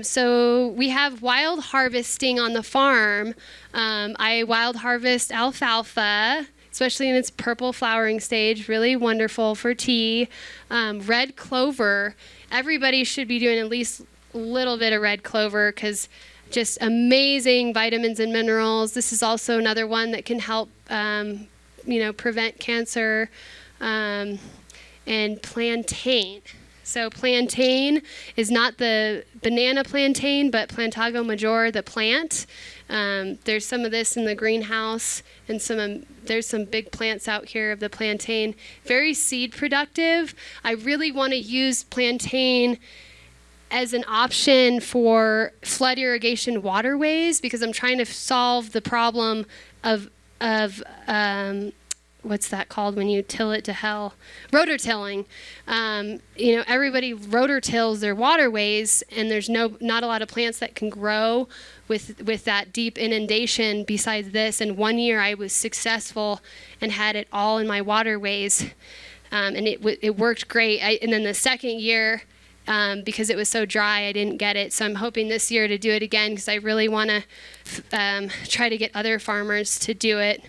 So we have wild harvesting on the farm. I wild harvest alfalfa, especially in its purple flowering stage, really wonderful for tea. Red clover, everybody should be doing at least a little bit of red clover because just amazing vitamins and minerals. This is also another one that can help, prevent cancer. And plantain. So plantain is not the banana plantain, but Plantago major, the plant. There's some of this in the greenhouse, and there's some big plants out here of the plantain. Very seed productive. I really want to use plantain as an option for flood irrigation waterways because I'm trying to solve the problem of what's that called when you till it to hell? Rotor tilling. Everybody rotor tills their waterways, and there's not a lot of plants that can grow with that deep inundation besides this. And 1 year I was successful and had it all in my waterways, and it worked great. And then the second year, because it was so dry, I didn't get it. So I'm hoping this year to do it again because I really want to try to get other farmers to do it.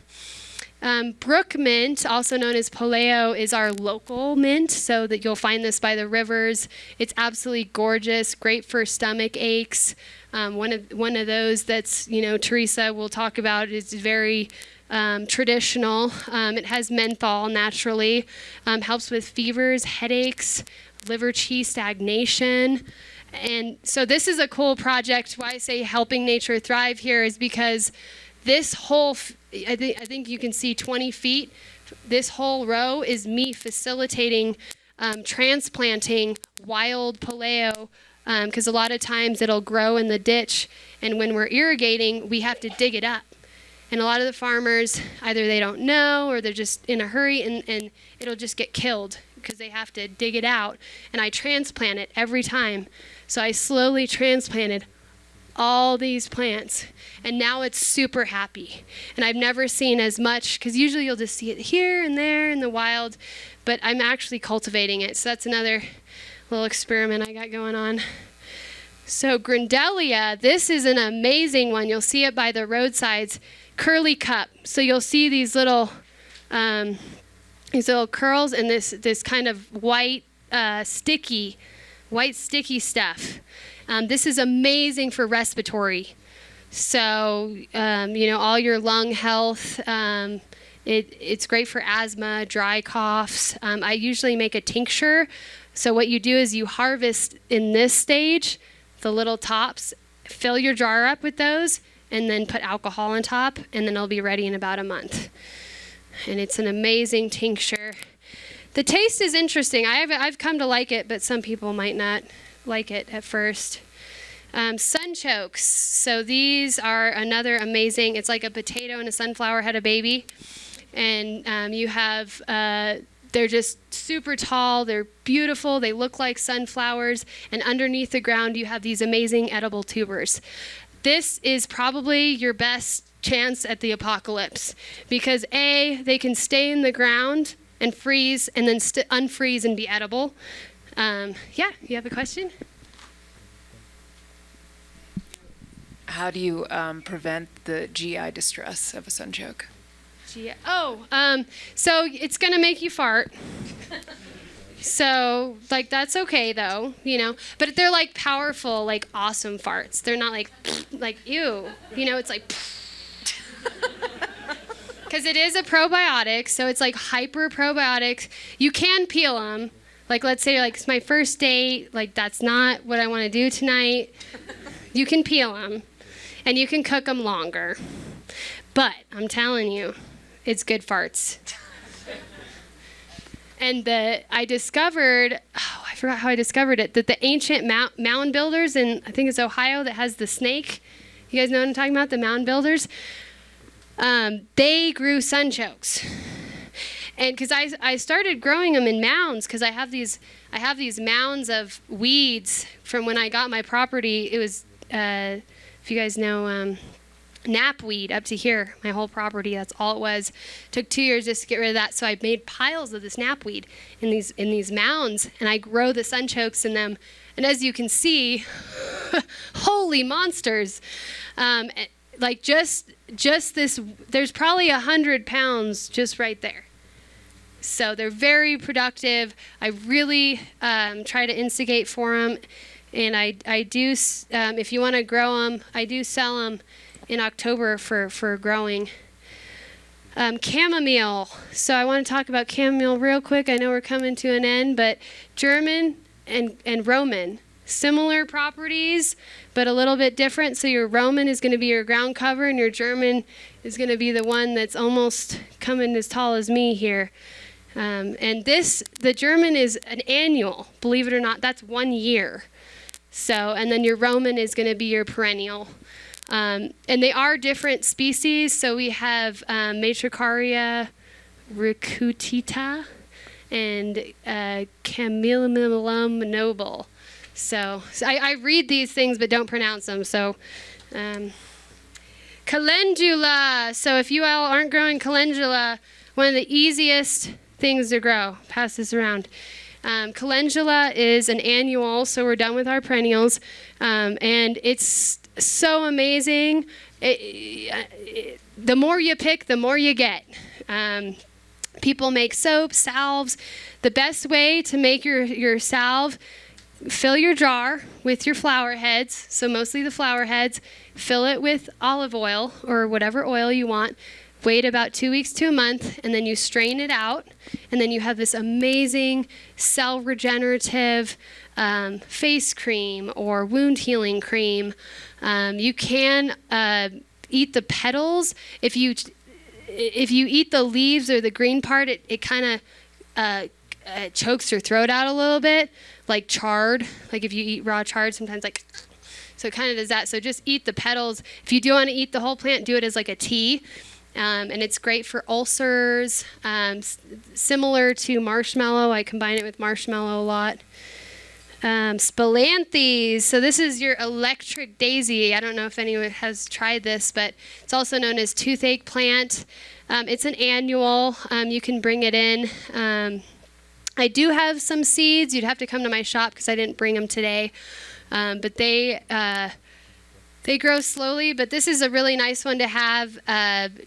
Brook mint, also known as poleo, is our local mint, so that you'll find this by the rivers. It's absolutely gorgeous, great for stomach aches. One of those that's, Teresa will talk about is very traditional. It has menthol naturally, helps with fevers, headaches, liver qi stagnation. And so this is a cool project. Why I say helping nature thrive here is because this whole, I think you can see 20 feet. This whole row is me facilitating transplanting wild poleo because a lot of times it'll grow in the ditch, and when we're irrigating, we have to dig it up. And a lot of the farmers, either they don't know or they're just in a hurry, and it'll just get killed because they have to dig it out. And I transplant it every time. So I slowly transplanted all these plants, and now it's super happy. And I've never seen as much, because usually you'll just see it here and there in the wild, but I'm actually cultivating it. So that's another little experiment I got going on. So Grindelia, this is an amazing one. You'll see it by the roadsides. Curly cup. So you'll see these little curls and this kind of white sticky stuff. This is amazing for respiratory. So, all your lung health. It's great for asthma, dry coughs. I usually make a tincture. So what you do is you harvest in this stage, the little tops, fill your jar up with those, and then put alcohol on top, and then it'll be ready in about a month. And it's an amazing tincture. The taste is interesting. I've come to like it, but some people might not like it at first. Sunchokes. So these are another amazing, it's like a potato and a sunflower had a baby. And you have, they're just super tall, they're beautiful, they look like sunflowers, and underneath the ground you have these amazing edible tubers. This is probably your best chance at the apocalypse because A, they can stay in the ground and freeze and then unfreeze and be edible. You have a question? How do you prevent the GI distress of a sunchoke? So it's going to make you fart. So, that's okay, though, But they're, powerful, awesome farts. They're not like, ew. It's like, because it is a probiotic, so it's like hyper probiotics. You can peel them. Like, let's say, like, it's my first date. Like, that's not what I want to do tonight. You can peel them, and you can cook them longer. But I'm telling you, it's good farts. And I discovered, I forgot how I discovered it, that the ancient mound builders in, I think it's Ohio, that has the snake. You guys know what I'm talking about? The mound builders. They grew sunchokes. And because I started growing them in mounds, because I have these mounds of weeds from when I got my property. It was, if you guys know, knapweed up to here, my whole property. That's all it was. Took 2 years just to get rid of that. So I made piles of this knapweed in these mounds, and I grow the sunchokes in them. And as you can see, holy monsters! Like just this, there's probably 100 pounds just right there. So they're very productive. I really try to instigate for them, and I do. If you want to grow them, I do sell them in October for growing. Chamomile. So I want to talk about chamomile real quick. I know we're coming to an end, but German and Roman, similar properties, but a little bit different. So your Roman is going to be your ground cover, and your German is going to be the one that's almost coming as tall as me here. And the German is an annual, believe it or not. That's 1 year. So, and then your Roman is going to be your perennial. And they are different species. So we have Matricaria recutita and Camillum noble. So I read these things but don't pronounce them. So calendula. So if you all aren't growing calendula, one of the easiest things to grow. Pass this around. Calendula is an annual, so we're done with our perennials, and it's so amazing. The more you pick, the more you get. People make soap, salves. The best way to make your salve, fill your jar with your flower heads, so mostly the flower heads. Fill it with olive oil or whatever oil you want. Wait about 2 weeks to a month, and then you strain it out, and then you have this amazing cell regenerative face cream or wound healing cream. You can eat the petals. If you eat the leaves or the green part, it kind of chokes your throat out a little bit, like chard. Like if you eat raw chard, sometimes like, so it kind of does that. So just eat the petals. If you do want to eat the whole plant, do it as like a tea. And it's great for ulcers, similar to marshmallow. I combine it with marshmallow a lot. Spilanthes. So this is your electric daisy. I don't know if anyone has tried this, but it's also known as toothache plant. It's an annual. You can bring it in. I do have some seeds. You'd have to come to my shop because I didn't bring them today. But they grow slowly, but this is a really nice one to have.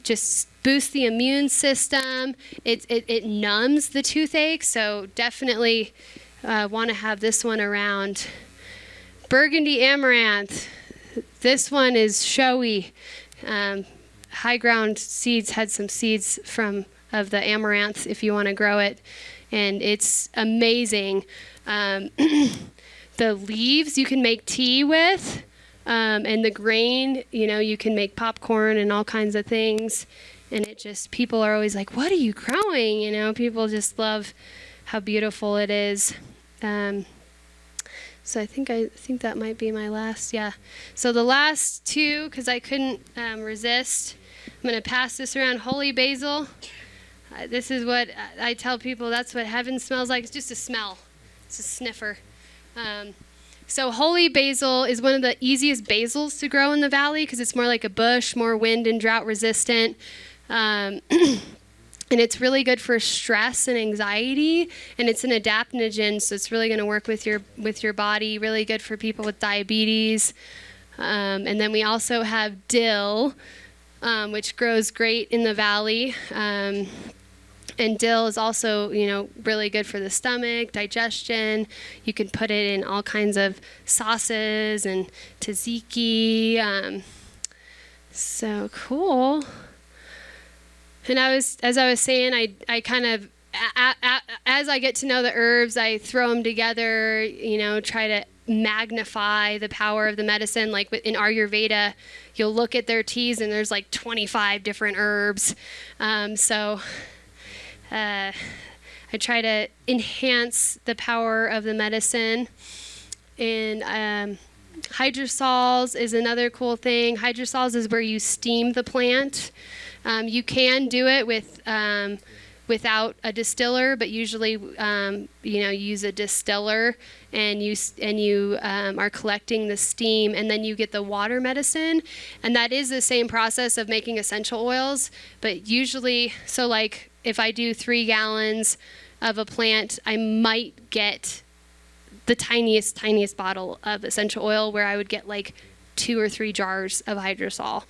Just boost the immune system. It numbs the toothache, so definitely want to have this one around. Burgundy amaranth. This one is showy. High Ground Seeds had some seeds of the amaranth if you want to grow it, and it's amazing. The leaves you can make tea with. And the grain, you can make popcorn and all kinds of things. And people are always like, what are you growing? People just love how beautiful it is. So I think that might be my last, yeah. So the last two, because I couldn't resist, I'm going to pass this around. Holy basil. This is what I tell people, that's what heaven smells like. It's just a smell. It's a sniffer. So holy basil is one of the easiest basils to grow in the valley because it's more like a bush, more wind and drought resistant. And it's really good for stress and anxiety, and it's an adaptogen, so it's really going to work with your body, really good for people with diabetes. And then we also have dill, which grows great in the valley. And dill is also, really good for the stomach, digestion. You can put it in all kinds of sauces and tzatziki. So cool. And as I was saying, I kind of, as I get to know the herbs, I throw them together, try to magnify the power of the medicine. Like in Ayurveda, you'll look at their teas and there's like 25 different herbs. So I try to enhance the power of the medicine. And hydrosols is another cool thing. Hydrosols is where you steam the plant. You can do it without a distiller, but usually, use a distiller, and you are collecting the steam, and then you get the water medicine, and that is the same process of making essential oils. But usually, so like if I do 3 gallons of a plant, I might get the tiniest bottle of essential oil, where I would get like 2 or 3 jars of hydrosol.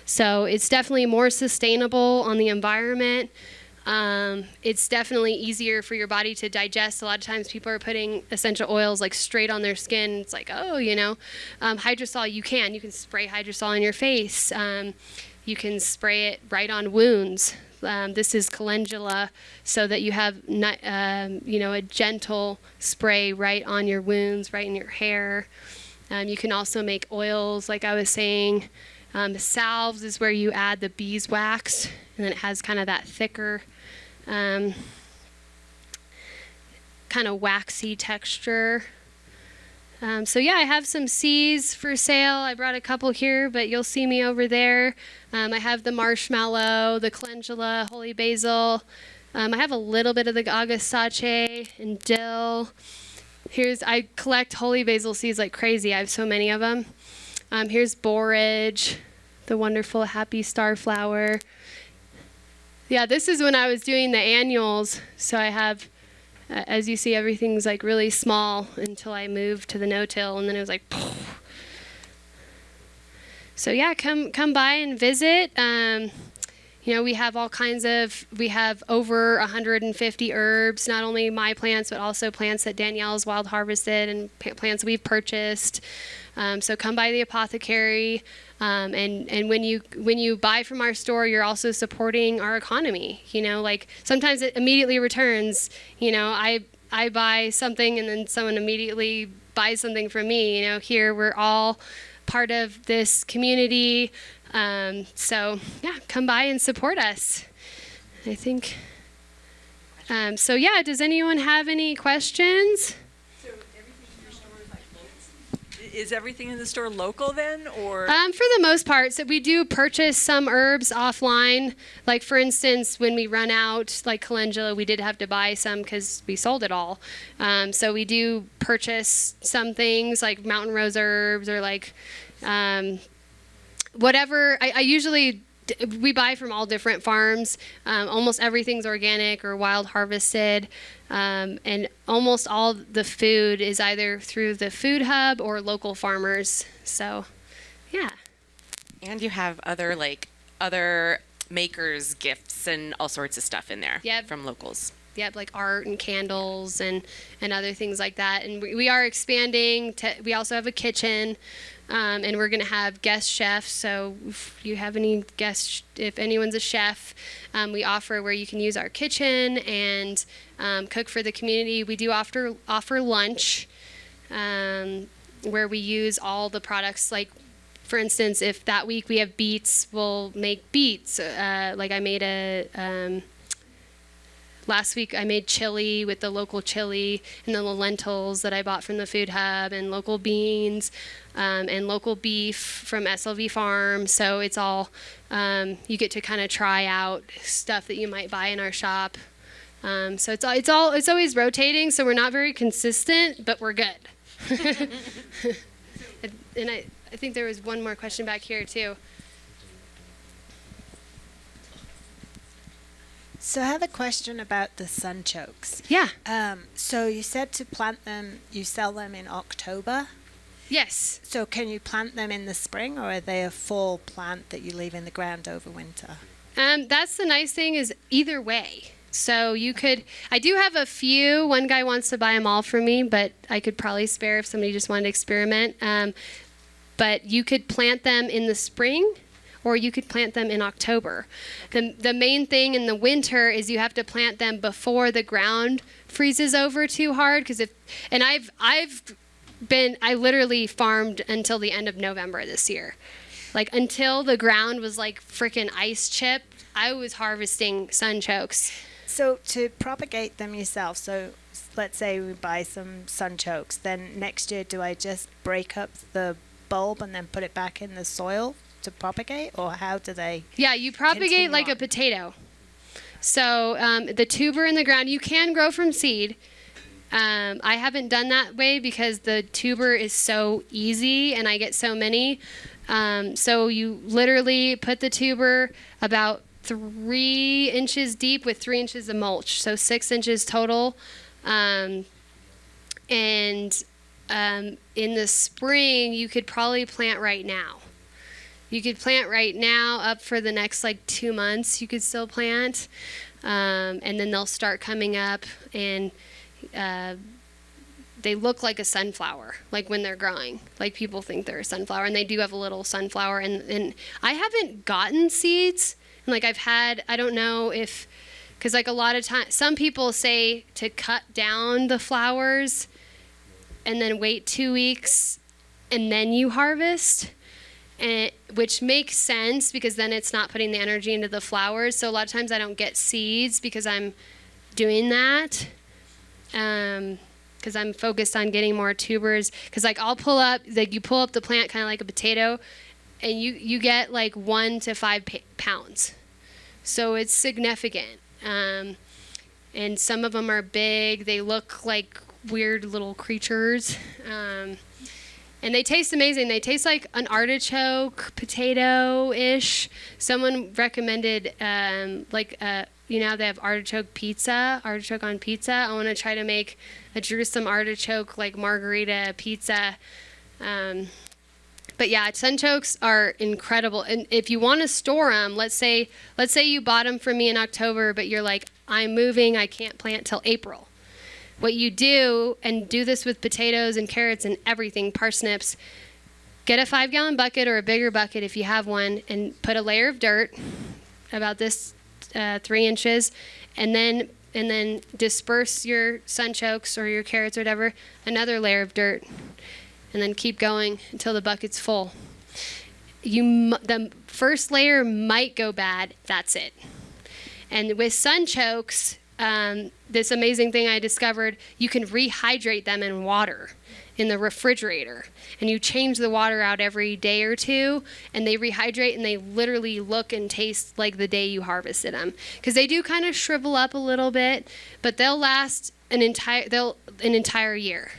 So it's definitely more sustainable on the environment. It's definitely easier for your body to digest. A lot of times people are putting essential oils like straight on their skin. It's like, hydrosol, you can spray hydrosol on your face. You can spray it right on wounds. This is calendula, so that you have a gentle spray right on your wounds, right in your hair. You can also make oils, like I was saying. Salves is where you add the beeswax, and then it has kind of that thicker, kind of waxy texture. I have some C's for sale. I brought a couple here, but you'll see me over there. I have the marshmallow, the calendula, holy basil. I have a little bit of the agasache and dill. I collect holy basil seeds like crazy. I have so many of them. Here's borage, the wonderful happy starflower. Yeah, this is when I was doing the annuals. So I have, as you see, everything's like really small until I moved to the no-till, and then it was like, poof. So yeah, come by and visit. We have over 150 herbs, not only my plants, but also plants that Danielle's wild harvested and plants we've purchased. So come by the apothecary, and when you buy from our store, you're also supporting our economy. Like sometimes it immediately returns. I buy something and then someone immediately buys something from me. Here we're all part of this community. Come by and support us. I think. Does anyone have any questions? Is everything in the store local then, or? For the most part, so we do purchase some herbs offline. Like for instance, when we run out, like calendula, we did have to buy some because we sold it all. So we do purchase some things like mountain rose herbs or like whatever. I usually we buy from all different farms. Almost everything's organic or wild harvested. And almost all the food is either through the food hub or local farmers. So, yeah. And you have other makers' gifts and all sorts of stuff in there. Yep. From locals. Yep, like art and candles and other things like that. And we are expanding. We also have a kitchen. And we're going to have guest chefs. So if you have any guests, if anyone's a chef, we offer where you can use our kitchen and cook for the community. We do offer lunch where we use all the products. Like, for instance, if that week we have beets, we'll make beets. Like I made last week I made chili with the local chili and then the lentils that I bought from the food hub and local beans and local beef from SLV Farm. So it's all, you get to kind of try out stuff that you might buy in our shop. So it's always rotating. So we're not very consistent, but we're good. And I think there was one more question back here too. So I have a question about the sunchokes. Yeah. So you said to plant them, you sell them in October. Yes. So can you plant them in the spring, or are they a fall plant that you leave in the ground over winter? That's the nice thing is either way. So I do have a few. One guy wants to buy them all from me, but I could probably spare if somebody just wanted to experiment. But you could plant them in the spring, or you could plant them in October. The main thing in the winter is you have to plant them before the ground freezes over too hard, because I literally farmed until the end of November this year. Like, until the ground was like freaking ice chipped, I was harvesting sunchokes. So to propagate them yourself, so let's say we buy some sunchokes, then next year do I just break up the bulb and then put it back in the soil to propagate, or how do they? Yeah, you propagate continue like a on? potato. So the tuber in the ground, you can grow from seed. I haven't done that way because the tuber is so easy and I get so many. So you literally put the tuber about 3 inches deep with 3 inches of mulch, so 6 inches total. And in the spring, you could probably plant right now. You could plant right now up for the next like 2 months. You could still plant, and then they'll start coming up, and they look like a sunflower, like when they're growing. Like, people think they're a sunflower, and they do have a little sunflower. And I haven't gotten seeds. And like, I don't know if, because like a lot of times, some people say to cut down the flowers and then wait 2 weeks and then you harvest. And which makes sense, because then it's not putting the energy into the flowers. So a lot of times I don't get seeds because I'm doing that. Because I'm focused on getting more tubers. Because like you pull up the plant kind of like a potato, and you get like 1 to 5 pounds. So it's significant. And some of them are big. They look like weird little creatures. And they taste amazing. They taste like an artichoke, potato-ish. Someone recommended, they have artichoke on pizza. I want to try to make a Jerusalem artichoke, like margarita pizza. But yeah, sunchokes are incredible. And if you want to store them, let's say you bought them from me in October, but you're like, I'm moving, I can't plant till April. What you do, and do this with potatoes and carrots and everything, parsnips, get a 5-gallon bucket or a bigger bucket if you have one, and put a layer of dirt about this 3 inches, and then disperse your sunchokes or your carrots or whatever, another layer of dirt, and then keep going until the bucket's full. The first layer might go bad. That's it. And with sunchokes, this amazing thing I discovered, you can rehydrate them in water in the refrigerator, and you change the water out every day or two, and they rehydrate, and they literally look and taste like the day you harvested them, because they do kind of shrivel up a little bit, but they'll last an entire year.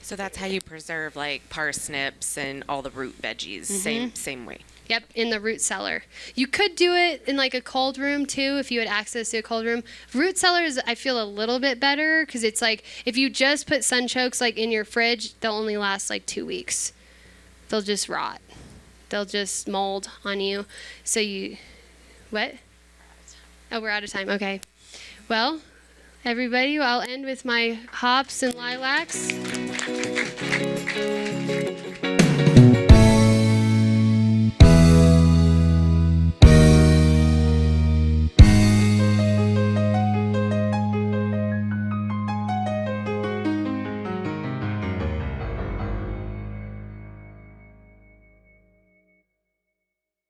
So that's how you preserve like parsnips and all the root veggies. Same way. Yep, in the root cellar. You could do it in like a cold room too, if you had access to a cold room. Root cellars, I feel a little bit better, because it's like if you just put sunchokes like in your fridge, they'll only last like 2 weeks. They'll just rot. They'll just mold on you. So what? Oh, we're out of time. Okay. Well, everybody, I'll end with my hops and lilacs.